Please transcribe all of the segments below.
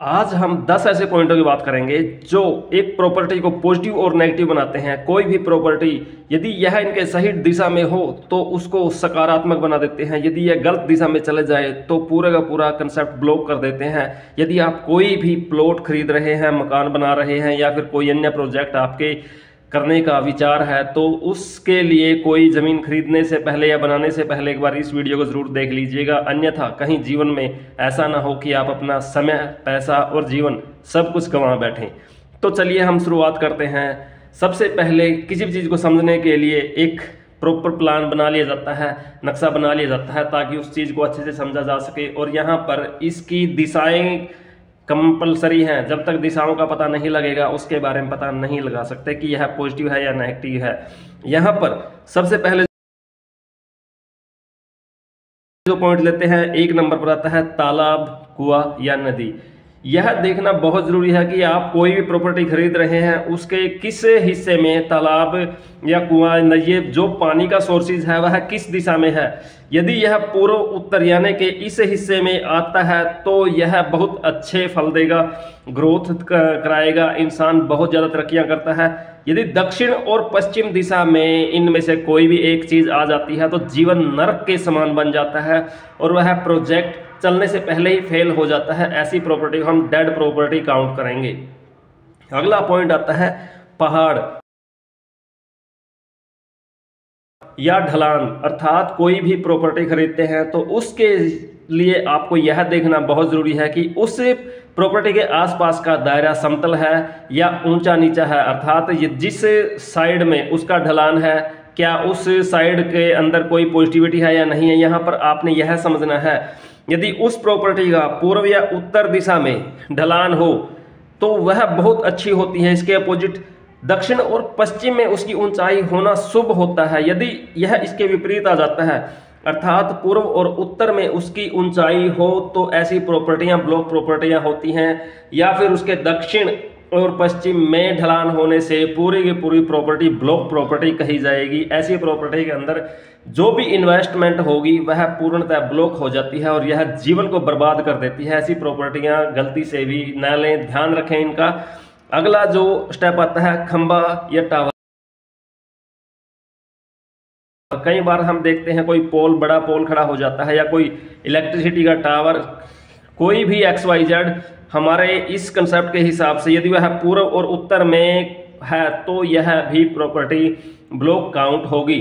आज हम 10 ऐसे पॉइंटों की बात करेंगे जो एक प्रॉपर्टी को पॉजिटिव और नेगेटिव बनाते हैं। कोई भी प्रॉपर्टी यदि यह इनके सही दिशा में हो तो उसको सकारात्मक बना देते हैं, यदि यह गलत दिशा में चले जाए तो पूरे का पूरा कंसेप्ट ब्लॉक कर देते हैं। यदि आप कोई भी प्लॉट खरीद रहे हैं, मकान बना रहे हैं या फिर कोई अन्य प्रोजेक्ट आपके करने का विचार है तो उसके लिए कोई ज़मीन खरीदने से पहले या बनाने से पहले एक बार इस वीडियो को ज़रूर देख लीजिएगा, अन्यथा कहीं जीवन में ऐसा ना हो कि आप अपना समय, पैसा और जीवन सब कुछ गंवा बैठें। तो चलिए हम शुरुआत करते हैं। सबसे पहले किसी भी चीज़ को समझने के लिए एक प्रॉपर प्लान बना लिया जाता है, नक्शा बना लिया जाता है ताकि उस चीज़ को अच्छे से समझा जा सके। और यहाँ पर इसकी दिशाएं कंपलसरी हैं। जब तक दिशाओं का पता नहीं लगेगा उसके बारे में पता नहीं लगा सकते कि यह पॉजिटिव है या नेगेटिव है। यहाँ पर सबसे पहले जो पॉइंट लेते हैं, एक नंबर पर आता है तालाब, कुआं या नदी। यह देखना बहुत जरूरी है कि आप कोई भी प्रॉपर्टी खरीद रहे हैं उसके किस हिस्से में तालाब या कुआं, ये जो पानी का सोर्सेज है वह किस दिशा में है। यदि यह पूर्व उत्तर यानी कि इस हिस्से में आता है तो यह बहुत अच्छे फल देगा, ग्रोथ कराएगा, इंसान बहुत ज़्यादा तरक्कियां करता है। यदि दक्षिण और पश्चिम दिशा में इनमें से कोई भी एक चीज़ आ जाती है तो जीवन नरक के समान बन जाता है और वह प्रोजेक्ट चलने से पहले ही फेल हो जाता है। ऐसी प्रॉपर्टी को हम डेड प्रॉपर्टी काउंट करेंगे। अगला पॉइंट आता है पहाड़ या ढलान। अर्थात कोई भी प्रॉपर्टी खरीदते हैं तो उसके लिए आपको यह देखना बहुत जरूरी है कि उस प्रॉपर्टी के आसपास का दायरा समतल है या ऊंचा नीचा है। अर्थात ये जिस साइड में उसका ढलान है, क्या उस साइड के अंदर कोई पॉजिटिविटी है या नहीं है। यहाँ पर आपने यह समझना है, यदि उस प्रॉपर्टी का पूर्व या उत्तर दिशा में ढलान हो तो वह बहुत अच्छी होती है। इसके अपोजिट दक्षिण और पश्चिम में उसकी ऊंचाई होना शुभ होता है। यदि यह इसके विपरीत आ जाता है, अर्थात पूर्व और उत्तर में उसकी ऊंचाई हो, तो ऐसी प्रॉपर्टियां ब्लॉक प्रॉपर्टियां होती हैं। या फिर उसके दक्षिण और पश्चिम में ढलान होने से पूरी की पूरी प्रॉपर्टी ब्लॉक प्रॉपर्टी कही जाएगी। ऐसी प्रॉपर्टी के अंदर जो भी इन्वेस्टमेंट होगी वह पूर्णतः ब्लॉक हो जाती है और यह जीवन को बर्बाद कर देती है। ऐसी प्रॉपर्टियां गलती से भी न लें, ध्यान रखें इनका। अगला जो स्टेप आता है खंबा या टावर। कई बार हम देखते हैं कोई पोल, बड़ा पोल खड़ा हो जाता है या कोई इलेक्ट्रिसिटी का टावर, कोई भी XYZ हमारे इस कंसेप्ट के हिसाब से यदि वह पूर्व और उत्तर में है तो यह भी प्रॉपर्टी ब्लॉक काउंट होगी।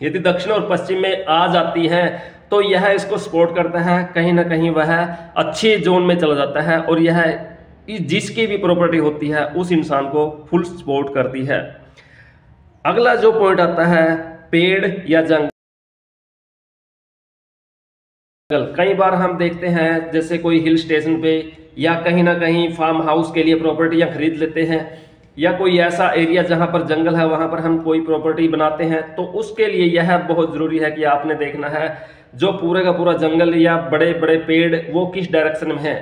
यदि दक्षिण और पश्चिम में आ जाती है तो यह इसको सपोर्ट करता है, कहीं ना कहीं वह अच्छे जोन में चला जाता है और यह जिसकी भी प्रॉपर्टी होती है उस इंसान को फुल सपोर्ट करती है। अगला जो पॉइंट आता है पेड़ या जंगल। कई बार हम देखते हैं जैसे कोई हिल स्टेशन पे या कहीं ना कहीं फार्म हाउस के लिए प्रॉपर्टियां खरीद लेते हैं या कोई ऐसा एरिया जहां पर जंगल है वहां पर हम कोई प्रॉपर्टी बनाते हैं तो उसके लिए यह बहुत जरूरी है कि आपने देखना है जो पूरे का पूरा जंगल या बड़े बड़े पेड़ वो किस डायरेक्शन में है।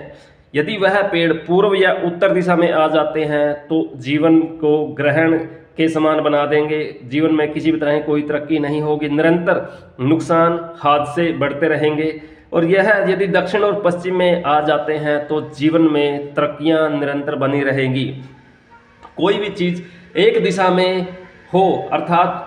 यदि वह पेड़ पूर्व या उत्तर दिशा में आ जाते हैं तो जीवन को ग्रहण के समान बना देंगे। जीवन में किसी भी तरह कोई तरक्की नहीं होगी, निरंतर नुकसान, हादसे बढ़ते रहेंगे। और यह यदि दक्षिण और पश्चिम में आ जाते हैं तो जीवन में तरक्कियां निरंतर बनी रहेंगी। कोई भी चीज एक दिशा में हो, अर्थात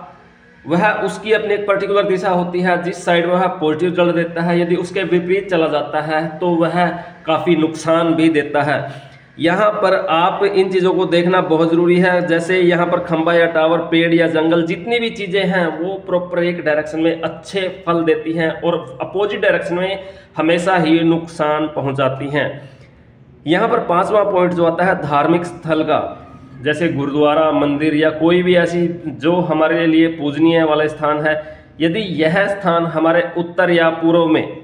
वह उसकी अपनी एक पर्टिकुलर दिशा होती है जिस साइड वह पॉजिटिव चल देता है, यदि उसके विपरीत चला जाता है तो वह काफ़ी नुकसान भी देता है। यहाँ पर आप इन चीज़ों को देखना बहुत ज़रूरी है। जैसे यहाँ पर खंबा या टावर, पेड़ या जंगल, जितनी भी चीज़ें हैं वो प्रॉपर एक डायरेक्शन में अच्छे फल देती हैं और अपोजिट डायरेक्शन में हमेशा ही नुकसान पहुँचाती हैं। यहाँ पर पांचवा पॉइंट जो आता है धार्मिक स्थल का, जैसे गुरुद्वारा, मंदिर या कोई भी ऐसी जो हमारे लिए पूजनीय वाला स्थान है, यदि यह स्थान हमारे उत्तर या पूर्व में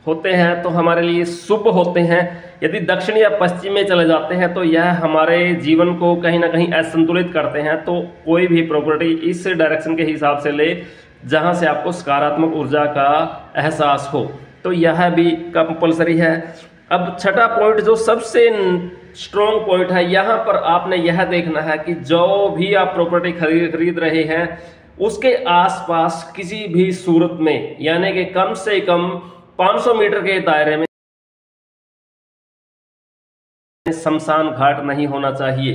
होते हैं तो हमारे लिए शुभ होते हैं। यदि दक्षिण या पश्चिम में चले जाते हैं तो यह हमारे जीवन को कहीं ना कहीं असंतुलित करते हैं। तो कोई भी प्रॉपर्टी इस डायरेक्शन के हिसाब से ले जहां से आपको सकारात्मक ऊर्जा का एहसास हो, तो यह भी कंपलसरी है। अब छठा पॉइंट जो सबसे स्ट्रॉन्ग पॉइंट है, यहाँ पर आपने यह देखना है कि जो भी आप प्रॉपर्टी खरीद रहे हैं उसके आसपास किसी भी सूरत में यानी कि कम से कम 500 मीटर के दायरे में शमशान घाट नहीं होना चाहिए।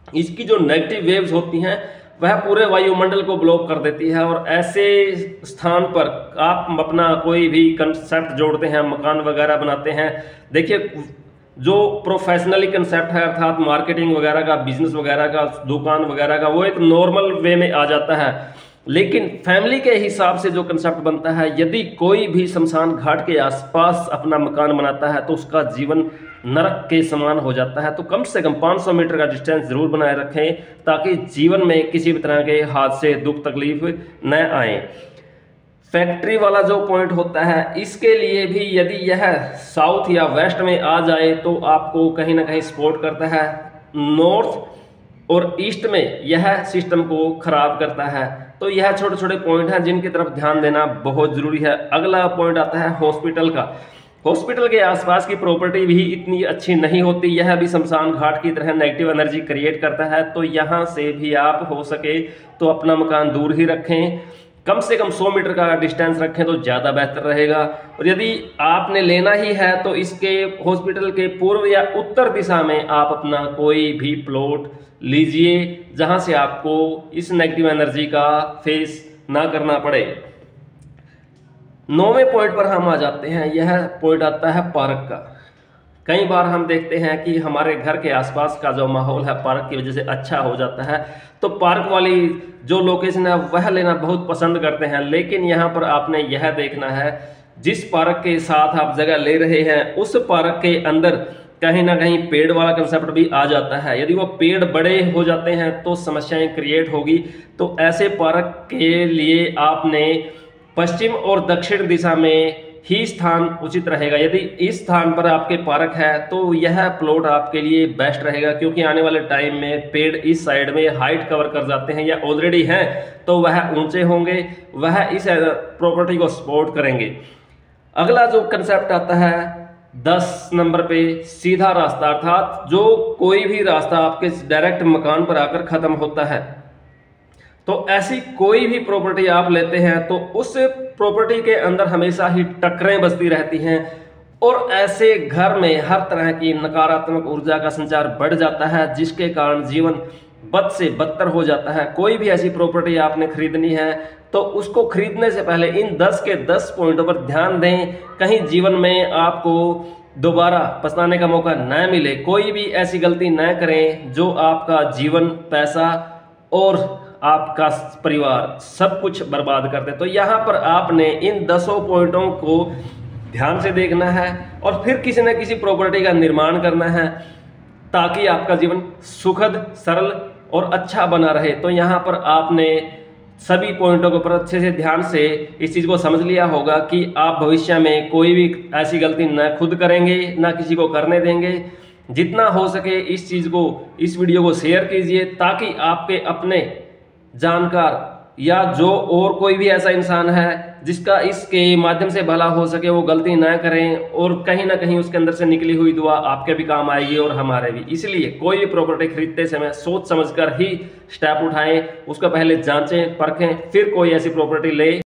इसकी जो नेगेटिव वेव्स होती हैं वह पूरे वायुमंडल को ब्लॉक कर देती है, और ऐसे स्थान पर आप अपना कोई भी कंसेप्ट जोड़ते हैं, मकान वगैरह बनाते हैं, देखिए जो प्रोफेशनली कंसेप्ट है अर्थात मार्केटिंग वगैरह का, बिजनेस वगैरह का, दुकान वगैरह का, वो एक नॉर्मल वे में आ जाता है। लेकिन फैमिली के हिसाब से जो कंसेप्ट बनता है, यदि कोई भी शमशान घाट के आसपास अपना मकान बनाता है तो उसका जीवन नरक के समान हो जाता है। तो कम से कम 500 मीटर का डिस्टेंस जरूर बनाए रखें, ताकि जीवन में किसी भी तरह के हादसे, दुख, तकलीफ न आए। फैक्ट्री वाला जो पॉइंट होता है, इसके लिए भी यदि यह साउथ या वेस्ट में आ जाए तो आपको कहीं ना कहीं सपोर्ट करता है। नॉर्थ और ईस्ट में यह सिस्टम को खराब करता है। तो यह छोटे छोटे पॉइंट हैं जिनकी तरफ ध्यान देना बहुत जरूरी है। अगला पॉइंट आता है हॉस्पिटल का। हॉस्पिटल के आसपास की प्रॉपर्टी भी इतनी अच्छी नहीं होती, यह भी शमशान घाट की तरह नेगेटिव एनर्जी क्रिएट करता है। तो यहाँ से भी आप हो सके तो अपना मकान दूर ही रखें, कम से कम 100 मीटर का डिस्टेंस रखें तो ज़्यादा बेहतर रहेगा। और यदि आपने लेना ही है तो इसके हॉस्पिटल के पूर्व या उत्तर दिशा में आप अपना कोई भी प्लॉट लीजिए, जहां से आपको इस नेगेटिव एनर्जी का फेस ना करना पड़े। 9वें पॉइंट पर हम आ जाते हैं। यह पॉइंट आता है पार्क का। कई बार हम देखते हैं कि हमारे घर के आसपास का जो माहौल है पार्क की वजह से अच्छा हो जाता है, तो पार्क वाली जो लोकेशन है वह लेना बहुत पसंद करते हैं। लेकिन यहाँ पर आपने यह देखना है, जिस पार्क के साथ आप जगह ले रहे हैं उस पार्क के अंदर कहीं ना कहीं पेड़ वाला कंसेप्ट भी आ जाता है। यदि वो पेड़ बड़े हो जाते हैं तो समस्याएं क्रिएट होगी। तो ऐसे पार्क के लिए आपने पश्चिम और दक्षिण दिशा में ही स्थान उचित रहेगा। यदि इस स्थान पर आपके पार्क है तो यह प्लॉट आपके लिए बेस्ट रहेगा, क्योंकि आने वाले टाइम में पेड़ इस साइड में हाइट कवर कर जाते हैं या ऑलरेडी हैं, तो वह ऊंचे होंगे, वह इस प्रॉपर्टी को सपोर्ट करेंगे। अगला जो कंसेप्ट आता है 10 नंबर पे, सीधा रास्ता, अर्थात जो कोई भी रास्ता आपके डायरेक्ट मकान पर आकर खत्म होता है। तो ऐसी कोई भी प्रॉपर्टी आप लेते हैं तो उस प्रॉपर्टी के अंदर हमेशा ही टक्करें बजती रहती हैं, और ऐसे घर में हर तरह की नकारात्मक ऊर्जा का संचार बढ़ जाता है, जिसके कारण जीवन बद से बदतर हो जाता है। कोई भी ऐसी प्रॉपर्टी आपने खरीदनी है तो उसको खरीदने से पहले इन 10 के 10 पॉइंटों पर ध्यान दें, कहीं जीवन में आपको दोबारा पछताने का मौका न मिले। कोई भी ऐसी गलती न करें जो आपका जीवन, पैसा और आपका परिवार सब कुछ बर्बाद कर दे। तो यहाँ पर आपने इन 10 पॉइंटों को ध्यान से देखना है और फिर किसी न किसी प्रॉपर्टी का निर्माण करना है, ताकि आपका जीवन सुखद, सरल और अच्छा बना रहे। तो यहाँ पर आपने सभी पॉइंटों के ऊपर अच्छे से ध्यान से इस चीज़ को समझ लिया होगा कि आप भविष्य में कोई भी ऐसी गलती न खुद करेंगे, ना किसी को करने देंगे। जितना हो सके इस चीज़ को, इस वीडियो को शेयर कीजिए, ताकि आपके अपने जानकार या जो और कोई भी ऐसा इंसान है जिसका इसके माध्यम से भला हो सके, वो गलती ना करें, और कहीं ना कहीं उसके अंदर से निकली हुई दुआ आपके भी काम आएगी और हमारे भी। इसलिए कोई भी प्रॉपर्टी खरीदते समय सोच समझकर ही स्टेप उठाएं, उसको पहले जांचें, परखें, फिर कोई ऐसी प्रॉपर्टी ले।